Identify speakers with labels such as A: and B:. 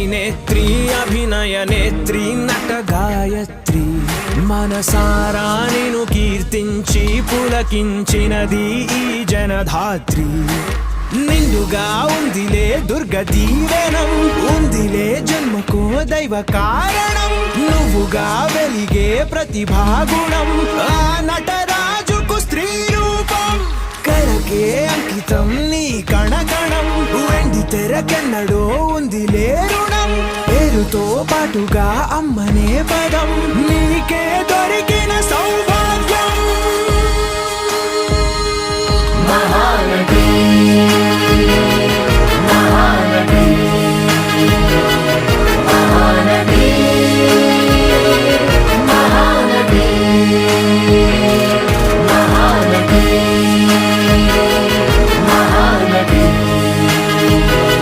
A: అభినేత్రి అభినయ నేత్రి నట గాయత్రి మనసారా నిను కీర్తించి పులకించినది ఈ జనధాత్రి నిండుగా ఉందిలే దుర్గ దీవెనం ఉందిలే జన్మకో దైవ కారణం నువ్వుగా వెలిగే ప్రతిభాగుణం ఆ నటరాజుకు స్త్రీ రూపం కళకే అంకితం నీ కణకణం వెండి తెరకెన్నడో ఉందిలే రుణం పేరుతో పాటుగా అమ్మనే పదం నీకే దొరికిన సౌభాగ్యం
B: మహానటి